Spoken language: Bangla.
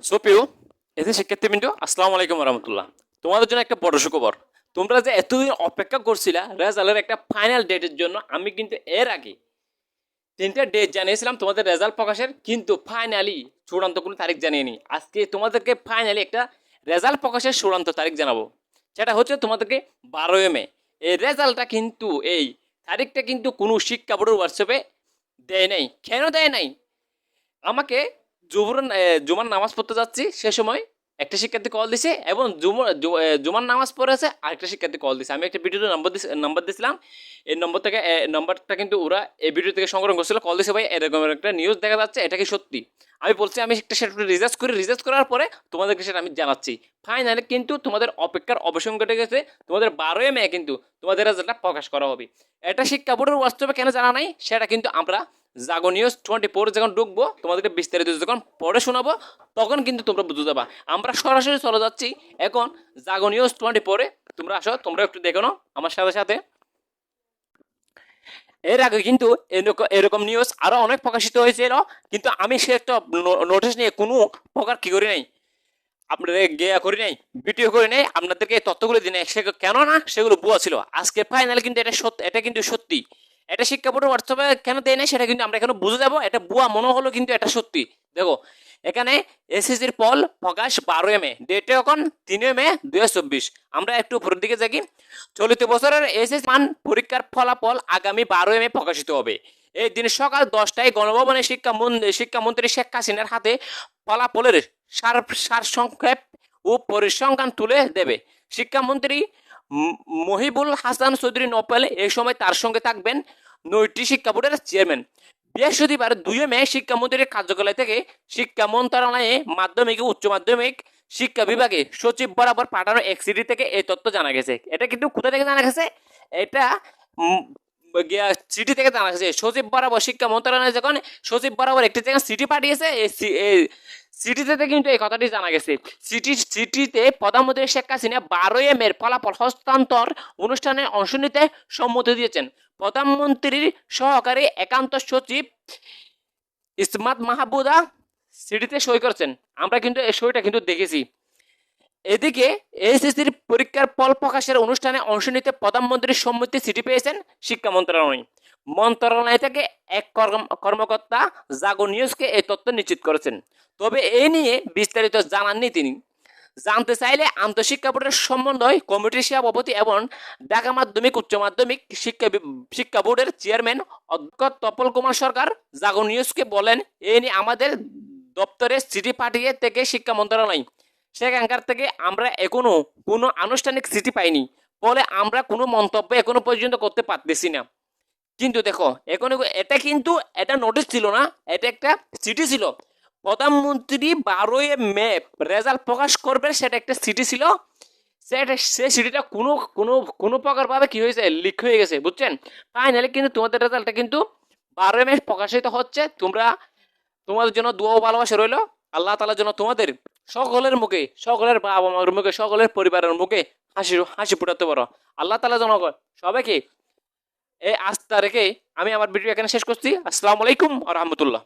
সোপিও এতে শিক্ষার্থীবৃন্দ আসসালামু আলাইকুম রহমতুল্লাহ। তোমাদের জন্য একটা বড় সুখবর। তোমরা যে এতদিন অপেক্ষা করছিলা রেজাল্টের একটা ফাইনাল ডেটের জন্য, আমি কিন্তু এর আগে তিনটা ডেট জানিয়েছিলাম তোমাদের রেজাল্ট প্রকাশের, কিন্তু ফাইনালি চূড়ান্ত কোনো তারিখ জানিয়ে আজকে তোমাদেরকে ফাইনালি একটা রেজাল্ট প্রকাশের চূড়ান্ত তারিখ জানাবো। সেটা হচ্ছে তোমাদেরকে 12 মে। এই রেজাল্টটা কিন্তু এই তারিখটা কিন্তু কোনো শিক্ষা বোর্ডের হোয়াটসঅ্যাপে দেয় নাই। কেন দেয় নাই? আমাকে জুমার নামাজ পড়তে যাচ্ছি, সে সময় একটা শিক্ষার্থী কল দিছে এবং জুমার নামাজ পড়েছে, আরেকটা শিক্ষার্থী কল দিছে। আমি একটা ভিডিওতে নাম্বার দিয়েছিলাম, এই নম্বর থেকে নাম্বারটা কিন্তু ওরা এই ভিডিও থেকে সংগ্রহ করছিল। কল দিছে, ভাই এরকম একটা নিউজ দেখা যাচ্ছে, এটা কি সত্যি? আমি বলছি আমি একটা সেটা রিসার্চ করার পরে তোমাদেরকে সেটা আমি জানাচ্ছি। ফাইনালি কিন্তু তোমাদের অপেক্ষার অবসান ঘটে গেছে। তোমাদের 12 মে কিন্তু তোমাদের রেজাল্টটা প্রকাশ করা হবে। এটা শিক্ষা বোর্ডের বাস্তবে কেন জানা নাই সেটা কিন্তু আমরা জাগো নিউজ 24 যখন ঢুকবো, তোমাদেরকে বিস্তারিত যখন পড়ে শোনাবো, তখন কিন্তু তোমরা বুঝতে যাবা। আমরা সরাসরি চলে যাচ্ছি এখন জাগো নিউজ 24-এ। তোমরা আসো, তোমরা একটু দেখো না আমার সাথে সাথে। এর আগে কিন্তু এরকম নিউজ আরো অনেক প্রকাশিত হয়েছিল, কিন্তু আমি সে একটা নোটিশ নিয়ে কোনো প্রকার কি করি নাই, আপনাদের গেয়া করি নাই, ভিডিও করি নাই, আপনাদেরকে এই তথ্যগুলো দিই নাই। কেননা সেগুলো ভুয়া ছিল। আজকে ফাইনালি কিন্তু এটা সত্যি, এটা কিন্তু সত্যি। এটা শিক্ষা বোর্ডের হোয়াটসঅ্যাপে কেন দেয় নাই সেটা কিন্তু আমরা এখানে বুঝে যাবো। এটা ভুয়া মনে হলো, কিন্তু এটা সত্যি। দেখো এখানে এসএসসির ফল প্রকাশ 12 মে, ডেটে এখন 3 মে 2024। আমরা একটু উপরের দিকে যাই। চলিত বছরের এসএসসি মান পরীক্ষার ফলাফল আগামী 12 মে প্রকাশিত হবে। এই দিন সকাল 10টায় গণভবনে শিক্ষামন্ত্রী শেখ হাসিনার হাতে ফলাফলের সারসংক্ষেপ ও পরিসংখ্যান তুলে দেবে শিক্ষামন্ত্রী মহিবুল হাসান চৌধুরী নোবেল। এই সময় তার সঙ্গে থাকবেন 9টি শিক্ষা বোর্ডের চেয়ারম্যান। বৃহস্পতিবার 2 মে শিক্ষামন্ত্রীর কার্যালয় থেকে শিক্ষা মন্ত্রণালয়ে মাধ্যমিক ও উচ্চ মাধ্যমিক শিক্ষা বিভাগে সচিব বরাবর পাঠানো এক চিঠি থেকে এই তথ্য জানা গেছে। এটা কিন্তু কোথা থেকে জানা গেছে? এটা চিঠি থেকে জানা গেছে। সচিব বরাবর শিক্ষা মন্ত্রণালয় যখন সচিব বরাবর একটি জায়গায় চিঠি পাঠিয়েছে, এই চিঠিতে কিন্তু এই কথাটি জানা গেছে। চিঠিতে প্রধানমন্ত্রী শেখ হাসিনা 12 মের ফলাফল হস্তান্তর অনুষ্ঠানে অংশ নিতে সম্মতি দিয়েছেন। প্রধানমন্ত্রীর সহকারী একান্ত সচিব ইসমাত মাহবুদা চিঠিতে সই করেছেন। আমরা কিন্তু এই সইটা কিন্তু দেখেছি। এদিকে এসএসসির পরীক্ষার ফল প্রকাশের অনুষ্ঠানে অংশ নিতে প্রধানমন্ত্রীর সম্মতি চিঠি পেয়েছেন শিক্ষা মন্ত্রণালয়। মন্ত্রণালয় থেকে এক কর্মকর্তা জাগো নিউজকে এই তথ্য নিশ্চিত করেছেন। তবে এ নিয়ে বিস্তারিত জানাননি তিনি। জানতে চাইলে আন্তঃশিক্ষা বোর্ডের সমন্বয় কমিটির সভাপতি এবং ঢাকা মাধ্যমিক উচ্চ মাধ্যমিক শিক্ষা বোর্ডের চেয়ারম্যান অধ্যক্ষ তপল কুমার সরকার জাগো নিউজকে বলেন, এ নিয়ে আমাদের দপ্তরে চিঠি পাঠিয়ে থেকে শিক্ষা মন্ত্রণালয়, সেখানকার থেকে আমরা এখনো কোনো আনুষ্ঠানিক চিঠি পাইনি, ফলে আমরা কোনো মন্তব্য এখনো পর্যন্ত করতে পারতেছি না। কিন্তু দেখো এখন এটা নোটিশ ছিল না, এটা একটা চিঠি ছিল। প্রধানমন্ত্রী 12 মে রেজাল্ট প্রকাশ করবে, সেটা একটা চিঠি ছিল। সে চিঠিটা কোনো কোনো কোনো প্রকার ভাবে কি হয়েছে, লিক হয়ে গেছে, বুঝছেন? ফাইনালি কিন্তু তোমাদের রেজাল্টটা কিন্তু 12 মে প্রকাশিত হচ্ছে। তোমাদের জন্য দোয়া ও ভালোবাসা রইল। আল্লাহ তাআলার জন্য তোমাদের সকলের মুখে, সকলের বাবা মার মুখে, সকলের পরিবারের মুখে হাসি ফুটাতে পারো। আল্লাহ তাআলা যেন সবাইকে এই আস্থা রেখে আমি আমার ভিডিও এখানে শেষ করছি। আসসালামু আলাইকুম ওয়া রাহমাতুল্লাহ।